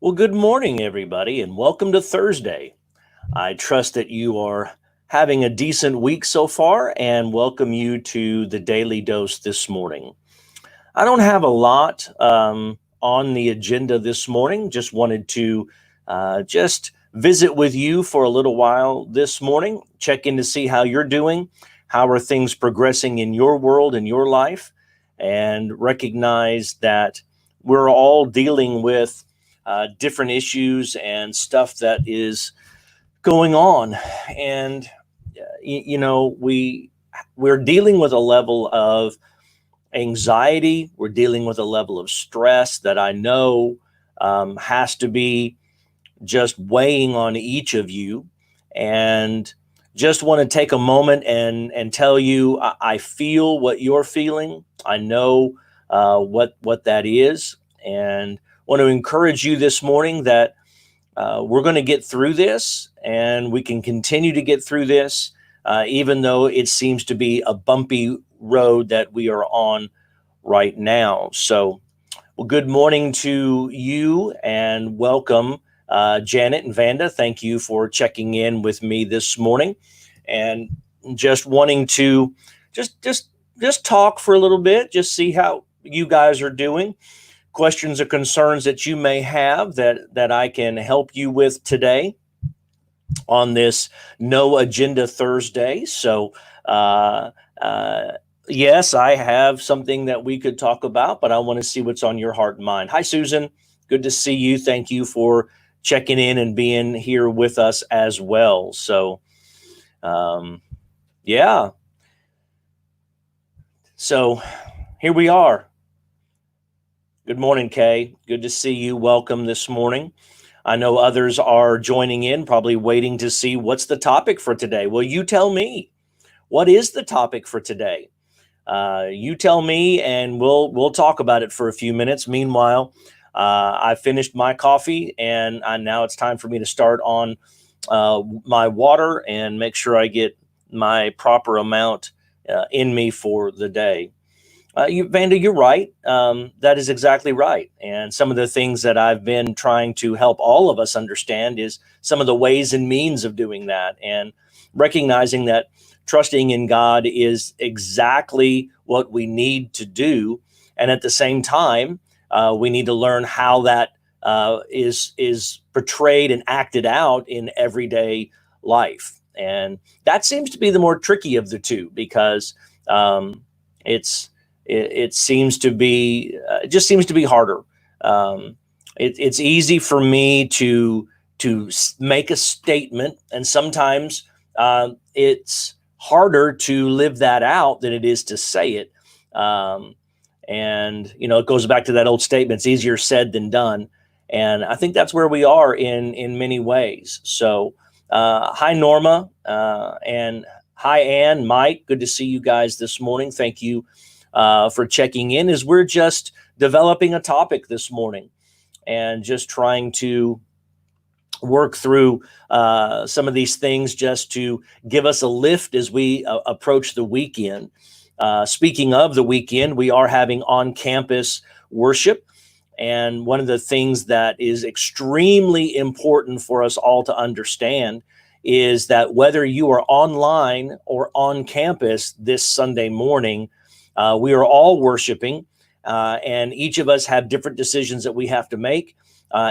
Well, good morning, everybody, and welcome to Thursday. I trust that you are having a decent week so far and welcome you to the Daily Dose this morning. I don't have a lot on the agenda this morning, just wanted to just visit with you for a little while this morning, check in to see how you're doing, how are things progressing in your world and your life, and recognize that we're all dealing with different issues and stuff that is going on. And we're dealing with a level of anxiety, we're dealing with a level of stress that I know has to be just weighing on each of you. And just want to take a moment and tell you I feel what you're feeling. I know what that is, and want to encourage you this morning that we're going to get through this, and we can continue to get through this, even though it seems to be a bumpy road that we are on right now. So, well, good morning to you and welcome, Janet and Vanda. Thank you for checking in with me this morning, and just wanting to just talk for a little bit, just see how you guys are doing. Questions or concerns that you may have that I can help you with today on this No Agenda Thursday. So, uh, uh, yes, I have something that we could talk about, but I want to see what's on your heart and mind. Hi, Susan. Good to see you. Thank you for checking in and being here with us as well. So, yeah. So, here we are. Good morning, Kay. Good to see you. Welcome this morning. I know others are joining in, probably waiting to see what's the topic for today. Well, you tell me. What is the topic for today? You tell me, and we'll talk about it for a few minutes. Meanwhile, I finished my coffee, and now it's time for me to start on my water and make sure I get my proper amount in me for the day. Vanda, you're right. That is exactly right. And some of the things that I've been trying to help all of us understand is some of the ways and means of doing that, and recognizing that trusting in God is exactly what we need to do. And at the same time, we need to learn how that is portrayed and acted out in everyday life. And that seems to be the more tricky of the two, because it's it seems to be it just seems to be harder. It's easy for me to make a statement, and sometimes it's harder to live that out than it is to say it. And it goes back to that old statement: it's easier said than done. And I think that's where we are in many ways. So, hi Norma, and hi Ann, Mike. Good to see you guys this morning. Thank you for checking in, as we're just developing a topic this morning and just trying to work through some of these things just to give us a lift as we approach the weekend. Speaking of the weekend, we are having on-campus worship. And one of the things that is extremely important for us all to understand is that whether you are online or on campus this Sunday morning, we are all worshiping, and each of us have different decisions that we have to make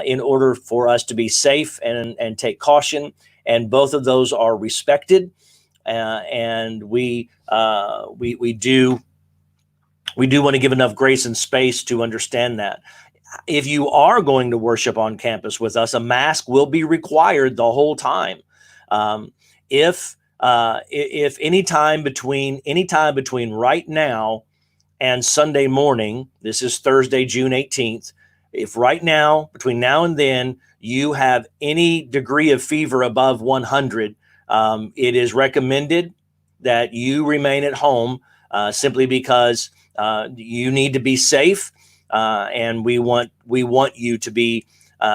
in order for us to be safe and take caution. And both of those are respected, and we do want to give enough grace and space to understand that. If you are going to worship on campus with us, a mask will be required the whole time. If any time between right now and Sunday morning, this is Thursday, June 18th, if right now, between now and then, you have any degree of fever above 100, it is recommended that you remain at home, simply because you need to be safe, and we want you to be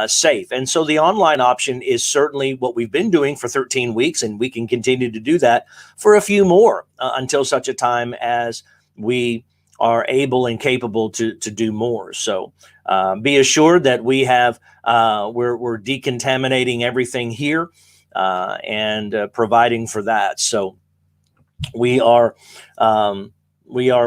safe. And so the online option is certainly what we've been doing for 13 weeks, and we can continue to do that for a few more until such a time as we are able and capable to do more. So be assured that we have we're decontaminating everything here and providing for that. So we are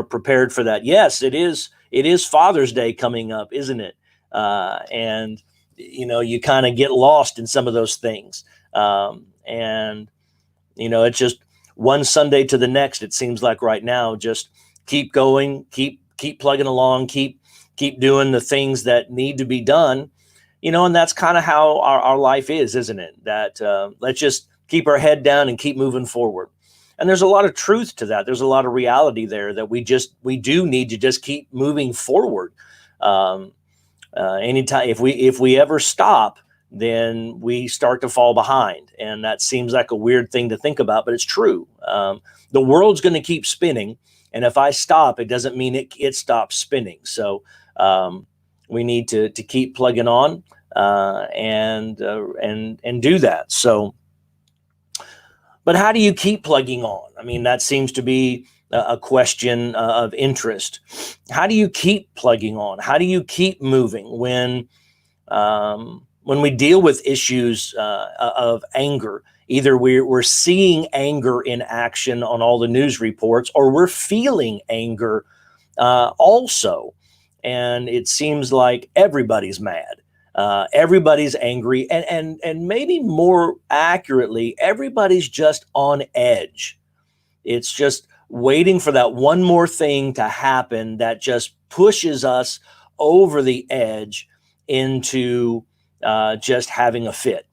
prepared for that. Yes, it is Father's Day coming up, isn't it? And you kind of get lost in some of those things, and it's just one Sunday to the next. It seems like right now, just keep going, keep plugging along, keep doing the things that need to be done, and that's kind of how our life is, isn't it? That let's just keep our head down and keep moving forward. And there's a lot of truth to that. There's a lot of reality there that we do need to just keep moving forward. Anytime if we ever stop, then we start to fall behind. And that seems like a weird thing to think about, but it's true. The world's going to keep spinning. And if I stop, it doesn't mean it stops spinning. So we need to keep plugging on and do that. So, but how do you keep plugging on? I mean, that seems to be a question of interest. How do you keep plugging on? How do you keep moving when we deal with issues of anger? Either we're seeing anger in action on all the news reports, or we're feeling anger also. And it seems like everybody's mad. Everybody's angry. And maybe more accurately, everybody's just on edge. It's just waiting for that one more thing to happen that just pushes us over the edge into just having a fit.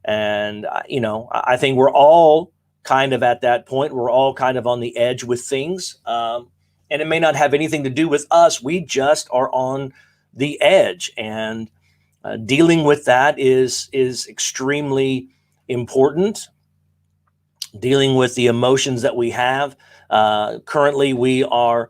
And, I think we're all kind of at that point. We're all kind of on the edge with things. And it may not have anything to do with us. We just are on the edge. And dealing with that is extremely important. Dealing with the emotions that we have. Currently, we are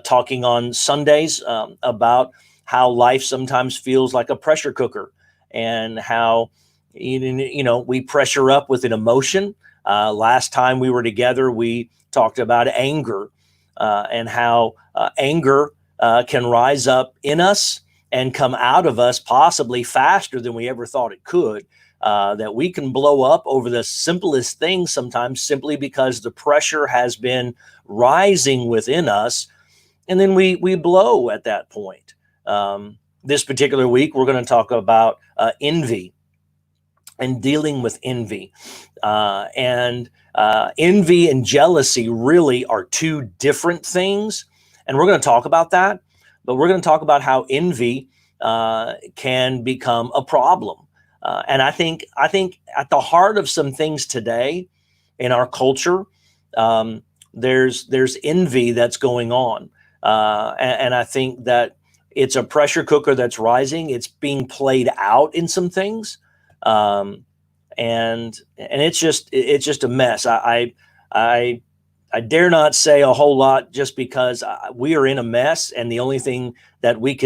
talking on Sundays about how life sometimes feels like a pressure cooker, and how we pressure up with an emotion. Last time we were together, we talked about anger and how anger can rise up in us and come out of us possibly faster than we ever thought it could. That we can blow up over the simplest things sometimes, simply because the pressure has been rising within us, and then we blow at that point. This particular week, we're going to talk about envy and dealing with envy. And envy and jealousy really are two different things, and we're going to talk about that. But we're going to talk about how envy can become a problem. And I think at the heart of some things today in our culture, there's envy that's going on. And I think that it's a pressure cooker that's rising. It's being played out in some things. And it's just a mess. I dare not say a whole lot, just because we are in a mess. And the only thing that we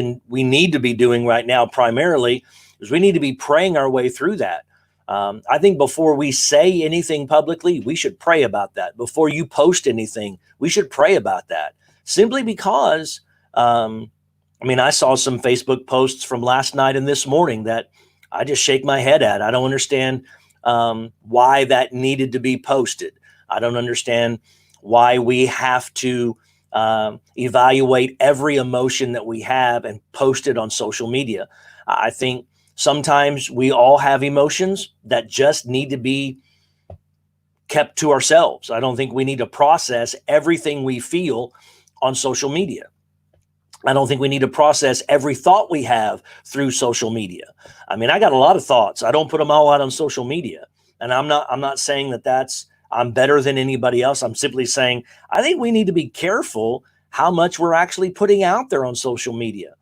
need to be doing right now primarily is we need to be praying our way through that. I think before we say anything publicly, we should pray about that. Before you post anything, we should pray about that. Simply because, I saw some Facebook posts from last night and this morning that I just shake my head at. I don't understand why that needed to be posted. I don't understand why we have to evaluate every emotion that we have and post it on social media. I think sometimes we all have emotions that just need to be kept to ourselves. I don't think we need to process everything we feel on social media. I don't think we need to process every thought we have through social media. I got a lot of thoughts. I don't put them all out on social media. And I'm not saying that I'm better than anybody else. I'm simply saying I think we need to be careful how much we're actually putting out there on social media.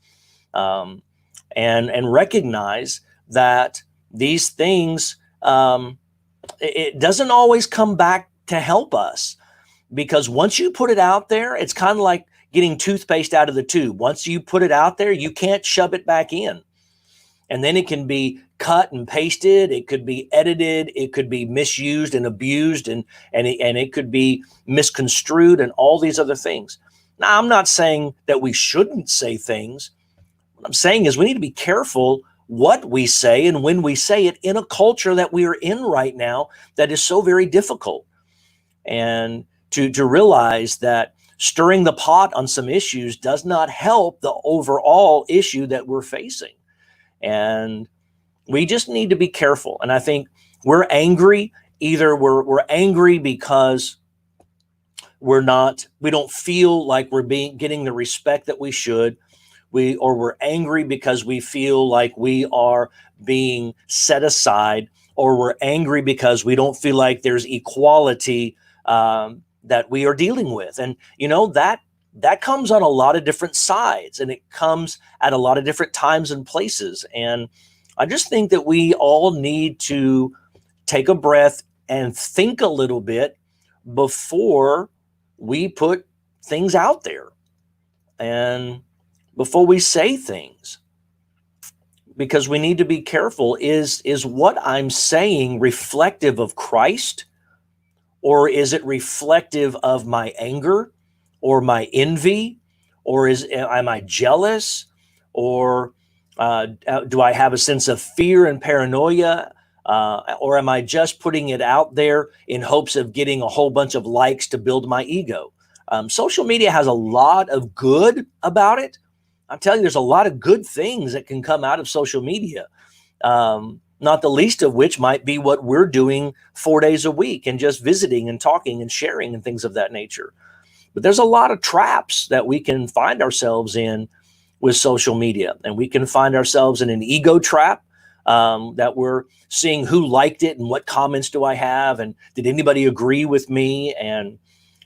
And recognize that these things, it doesn't always come back to help us, because once you put it out there, it's kind of like getting toothpaste out of the tube. Once you put it out there, you can't shove it back in. And then it can be cut and pasted. It could be edited. It could be misused and abused, and it could be misconstrued and all these other things. Now, I'm not saying that we shouldn't say things. What I'm saying is we need to be careful what we say and when we say it in a culture that we are in right now that is so very difficult. And to realize that stirring the pot on some issues does not help the overall issue that we're facing. And we just need to be careful. And I think we're angry. Either we're angry because we don't feel like we're getting the respect that we should. We're angry because we feel like we are being set aside, or we're angry because we don't feel like there's equality that we are dealing with. And that comes on a lot of different sides, and it comes at a lot of different times and places. And I just think that we all need to take a breath and think a little bit before we put things out there and before we say things, because we need to be careful. Is what I'm saying reflective of Christ, or is it reflective of my anger or my envy, or am I jealous, or do I have a sense of fear and paranoia? Or am I just putting it out there in hopes of getting a whole bunch of likes to build my ego? Social media has a lot of good about it. I'm telling you, there's a lot of good things that can come out of social media. Not the least of which might be what we're doing 4 days a week and just visiting and talking and sharing and things of that nature. But there's a lot of traps that we can find ourselves in with social media. And we can find ourselves in an ego trap, that we're seeing who liked it and what comments do I have, and did anybody agree with me? And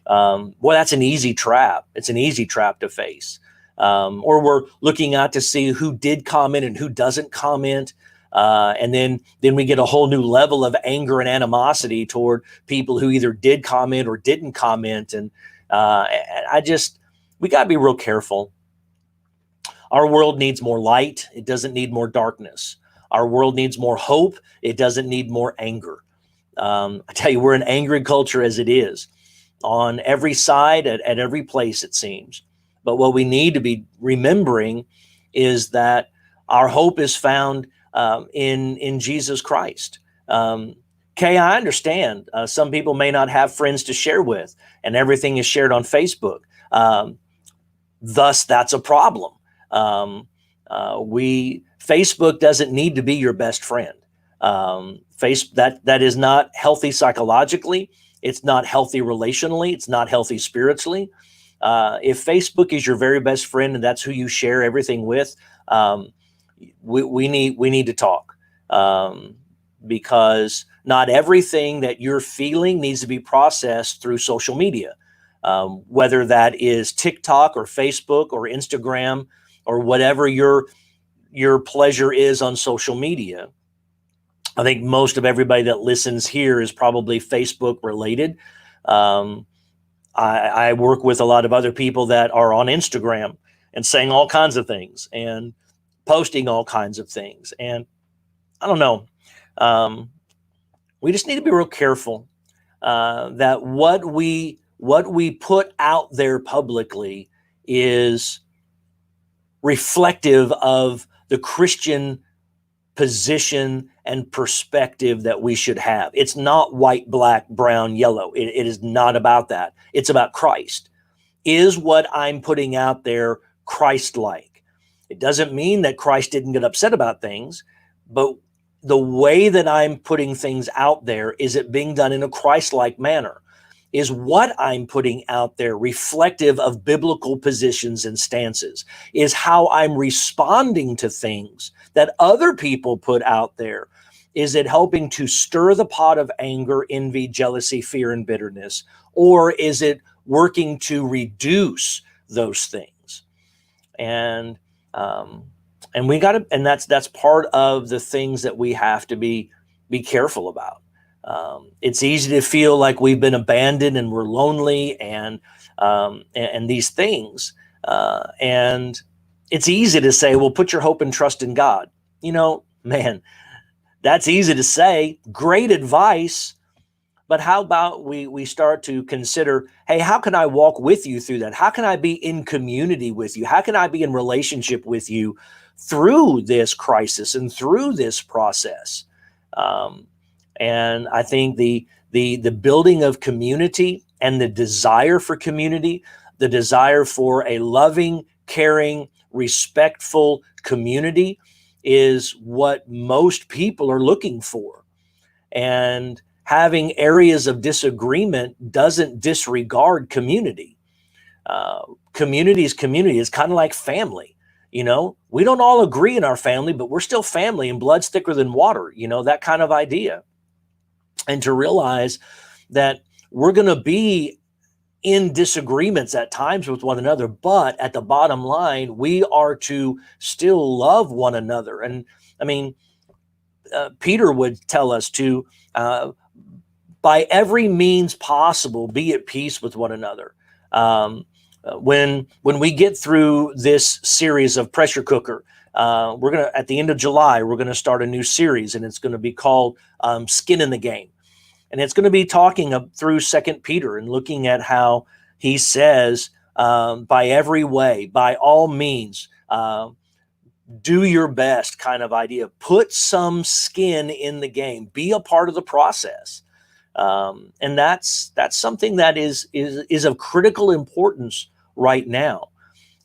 well, that's an easy trap. It's an easy trap to face. Or we're looking out to see who did comment and who doesn't comment. And then we get a whole new level of anger and animosity toward people who either did comment or didn't comment. And we got to be real careful. Our world needs more light. It doesn't need more darkness. Our world needs more hope. It doesn't need more anger. I tell you, we're an angry culture as it is, on every side, at every place, it seems. But what we need to be remembering is that our hope is found in Jesus Christ. Kay, I understand some people may not have friends to share with, and everything is shared on Facebook. Thus, that's a problem. Facebook doesn't need to be your best friend. That is not healthy psychologically. It's not healthy relationally. It's not healthy spiritually. If Facebook is your very best friend and that's who you share everything with, we need to talk, because not everything that you're feeling needs to be processed through social media, whether that is TikTok or Facebook or Instagram or whatever your pleasure is on social media. I think most of everybody that listens here is probably Facebook related. I work with a lot of other people that are on Instagram and saying all kinds of things and posting all kinds of things. And I don't know. We just need to be real careful that what we put out there publicly is reflective of the Christian position and perspective that we should have. It's not white, black, brown, yellow. It is not about that. It's about Christ. Is what I'm putting out there Christ-like? It doesn't mean that Christ didn't get upset about things, but the way that I'm putting things out there, is it being done in a Christ-like manner? Is what I'm putting out there reflective of biblical positions and stances? Is how I'm responding to things that other people put out there, is it helping to stir the pot of anger, envy, jealousy, fear, and bitterness? Or is it working to reduce those things? And we got to, and that's part of the things that we have to be careful about. It's easy to feel like we've been abandoned and we're lonely and these things. And it's easy to say, well, put your hope and trust in God. Man, that's easy to say. Great advice. But how about we start to consider, hey, how can I walk with you through that? How can I be in community with you? How can I be in relationship with you through this crisis and through this process? Um, and I think the building of community and the desire for community, the desire for a loving, caring, respectful community is what most people are looking for. And having areas of disagreement doesn't disregard community. Community is community. It's kind of like family. We don't all agree in our family, but we're still family, and blood's thicker than water, that kind of idea. And to realize that we're going to be in disagreements at times with one another, but at the bottom line, we are to still love one another. And I mean, Peter would tell us to, by every means possible, be at peace with one another. When we get through this series of Pressure Cooker, we're gonna, at the end of July, we're gonna start a new series, and it's gonna be called Skin in the Game, and it's gonna be talking through Second Peter and looking at how he says, by every way, by all means, do your best kind of idea. Put some skin in the game. Be a part of the process. And that's something that is of critical importance right now.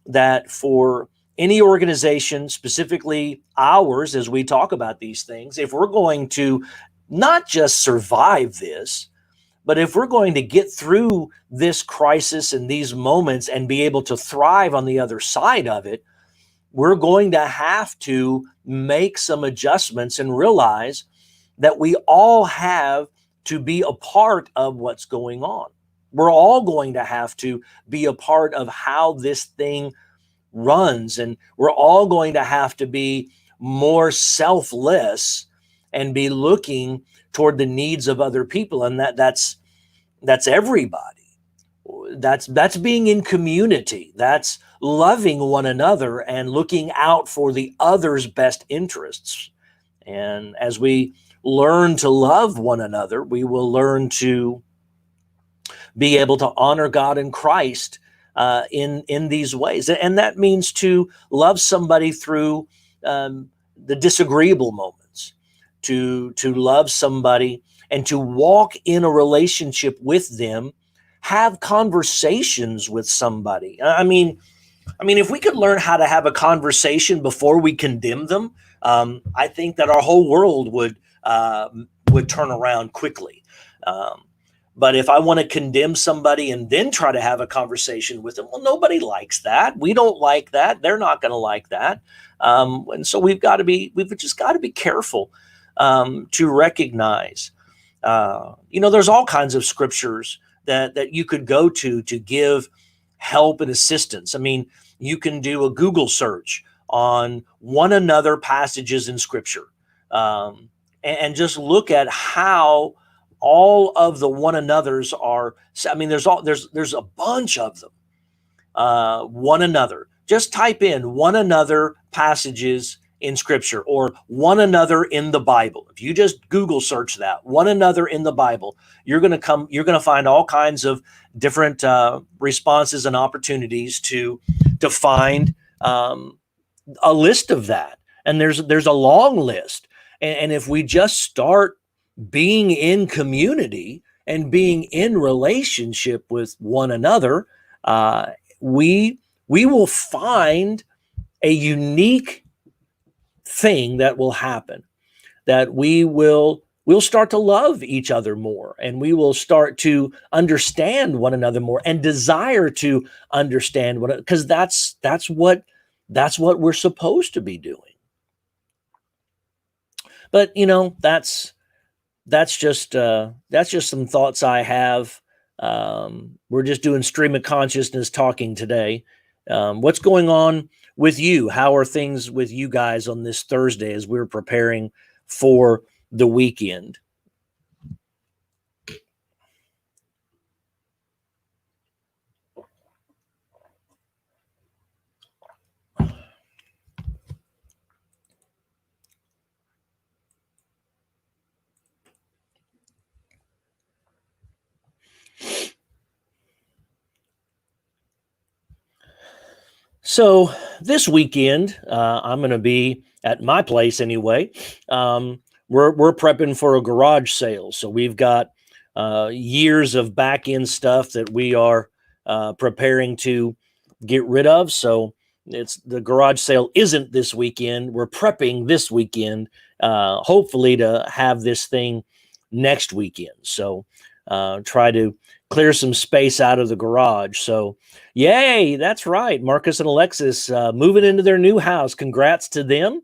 That for any organization, specifically ours, as we talk about these things, if we're going to not just survive this, but if we're going to get through this crisis and these moments and be able to thrive on the other side of it, we're going to have to make some adjustments and realize that we all have to be a part of what's going on. We're all going to have to be a part of how this thing runs, and we're all going to have to be more selfless and be looking toward the needs of other people, and that's everybody. That's being in community. That's loving one another and looking out for the other's best interests. And as we learn to love one another, we will learn to be able to honor God and Christ in these ways. And that means to love somebody through the disagreeable moments, to love somebody and to walk in a relationship with them, have conversations with somebody. I mean, if we could learn how to have a conversation before we condemn them, I think that our whole world would turn around quickly. But if I want to condemn somebody and then try to have a conversation with them, well, nobody likes that. We don't like that. They're not going to like that. And so we've just got to be careful to recognize. There's all kinds of scriptures that you could go to give help and assistance. I mean, you can do a Google search on one another passages in Scripture, and just look at how all of the one another's are. I mean, there's a bunch of them. One another. Just type in one another passages in Scripture or one another in the Bible. If you just Google search that, one another in the Bible, you're going to find all kinds of different responses and opportunities to find a list of that. And there's a long list. And if we just start being in community and being in relationship with one another, we will find a unique thing that will happen, that we'll start to love each other more, and we will start to understand one another more and desire to understand what, because that's what we're supposed to be doing. But that's just some thoughts I have. We're just doing stream of consciousness talking today. What's going on with you? How are things with you guys on this Thursday as we're preparing for the weekend? So this weekend, I'm going to be at my place anyway. We're prepping for a garage sale, so we've got years of back end stuff that we are preparing to get rid of. So it's the garage sale isn't this weekend. We're prepping this weekend, hopefully to have this thing next weekend. So try to clear some space out of the garage. So yay, that's right. Marcus and Alexis moving into their new house. Congrats to them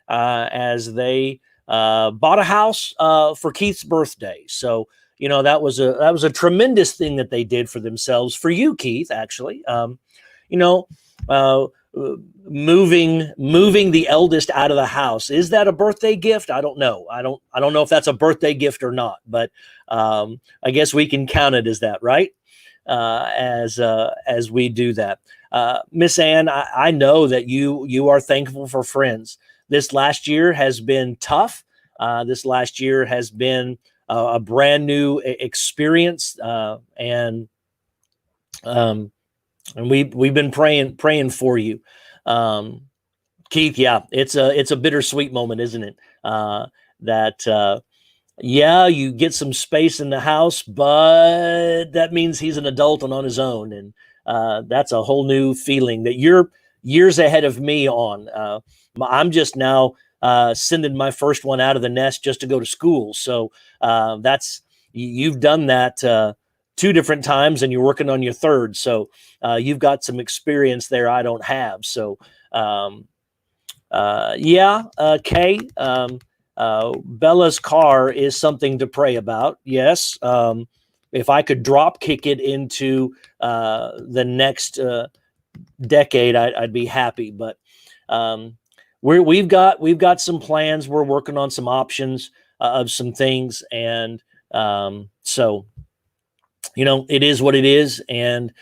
as they bought a house for Keith's birthday. So that was a tremendous thing that they did for themselves, for you, Keith. Actually, uh, moving the eldest out of the house, is that a birthday gift? I don't know. I don't know if that's a birthday gift or not, but I guess we can count it as that, right? As we do that. Miss Ann, I know that you are thankful for friends. This last year has been tough. This last year has been a brand new experience, and we've been praying for you, Keith. Yeah, it's a bittersweet moment, isn't it? Yeah, you get some space in the house, but that means he's an adult and on his own. And that's a whole new feeling that you're years ahead of me on. I'm just now sending my first one out of the nest just to go to school. So you've done that 2 different times and you're working on your third. So you've got some experience there I don't have. So Kay, Bella's car is something to pray about. Yes. If I could drop kick it into the next decade, I'd be happy. But we've got some plans. We're working on some options of some things, and so it is what it is, and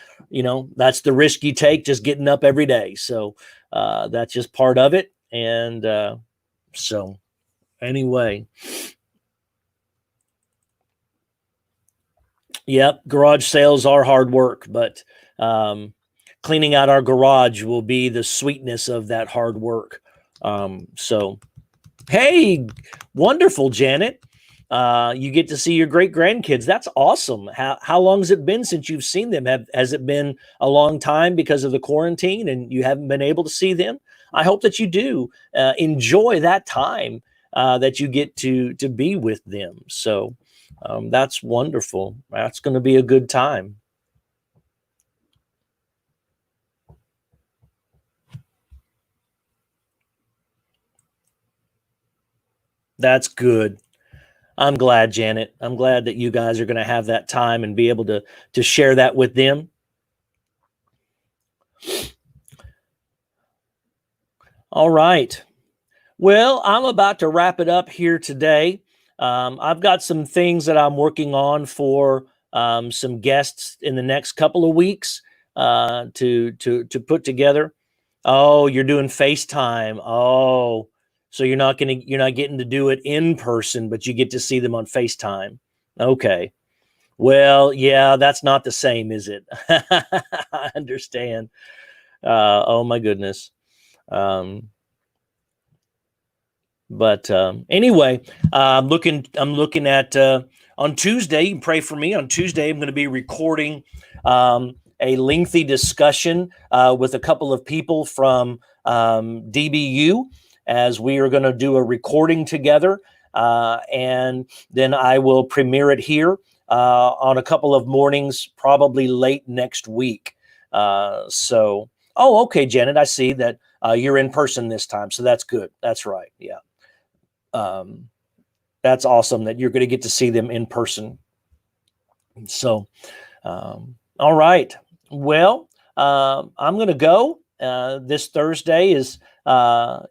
that's the risk you take, just getting up every day. So that's just part of it, and so. Anyway, yep, garage sales are hard work, but cleaning out our garage will be the sweetness of that hard work. So, hey, wonderful, Janet. You get to see your great grandkids. That's awesome. How long has it been since you've seen them? Has it been a long time because of the quarantine and you haven't been able to see them? I hope that you do enjoy that time. That you get to be with them. So that's wonderful. That's going to be a good time. That's good. I'm glad, Janet. I'm glad that you guys are going to have that time and be able to share that with them. All right. Well, I'm about to wrap it up here today. I've got some things that I'm working on for some guests in the next couple of weeks to put together. Oh, you're doing FaceTime. Oh, so you're not getting to do it in person, but you get to see them on FaceTime. Okay. Well, yeah, that's not the same, is it? I understand. Oh my goodness. But anyway, I'm looking at on Tuesday. You can pray for me. On Tuesday, I'm going to be recording a lengthy discussion with a couple of people from DBU, as we are going to do a recording together, and then I will premiere it here on a couple of mornings, probably late next week. Okay, Janet, I see that you're in person this time, so that's good. That's right. Yeah. That's awesome that you're going to get to see them in person. So, all right. Well, I'm going to go. This Thursday is, got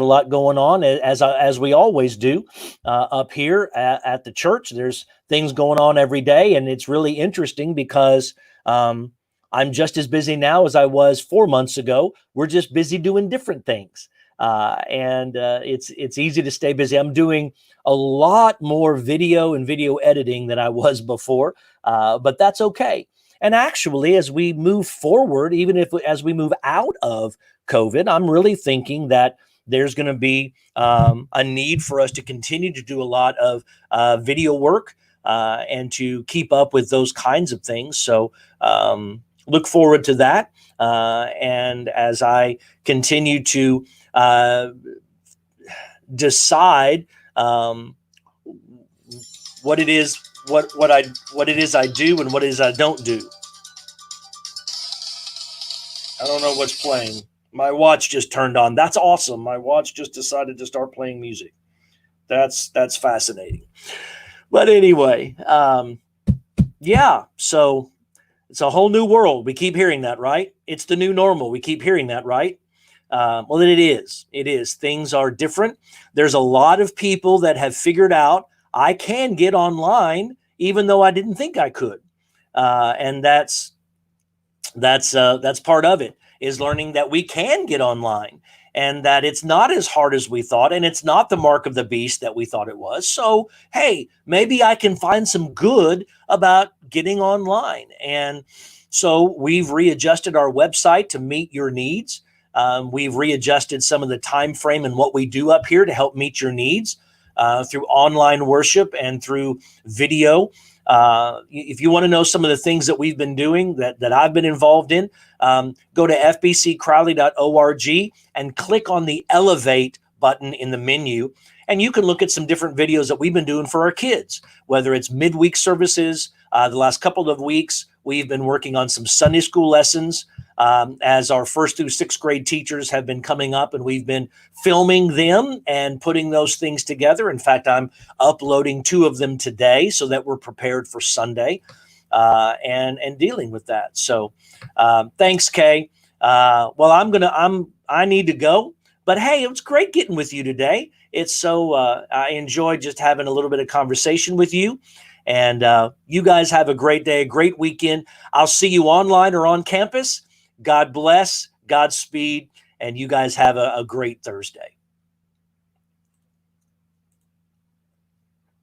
a lot going on, as we always do up here at the church. There's things going on every day, and it's really interesting because I'm just as busy now as I was 4 months ago. We're just busy doing different things. And it's easy to stay busy. I'm doing a lot more video and video editing than I was before, but that's okay. And actually, as we move forward, even if as we move out of COVID, I'm really thinking that there's going to be a need for us to continue to do a lot of video work and to keep up with those kinds of things. So look forward to that. And as I continue to decide what it is I do and what it is I don't do. I don't know what's playing. My watch just turned on. That's awesome. My watch just decided to start playing music. That's fascinating. But anyway, yeah. So it's a whole new world. We keep hearing that, right? It's the new normal. We keep hearing that, right? Well, it is. It is. Things are different. There's a lot of people that have figured out I can get online even though I didn't think I could, and that's part of it, is learning that we can get online and that it's not as hard as we thought, and it's not the mark of the beast that we thought it was. So, hey, maybe I can find some good about getting online. And so we've readjusted our website to meet your needs. We've readjusted some of the time frame and what we do up here to help meet your needs through online worship and through video. If you want to know some of the things that we've been doing that I've been involved in, go to fbccrowley.org and click on the Elevate button in the menu. And you can look at some different videos that we've been doing for our kids, whether it's midweek services. The last couple of weeks, we've been working on some Sunday school lessons as our 1st through 6th grade teachers have been coming up, and we've been filming them and putting those things together. In fact, I'm uploading 2 of them today so that we're prepared for Sunday and dealing with that. So thanks, Kay. Well, I need to go, but hey, it was great getting with you today. It's so I enjoyed just having a little bit of conversation with you. And you guys have a great day, a great weekend. I'll see you online or on campus. God bless, Godspeed, and you guys have a great Thursday.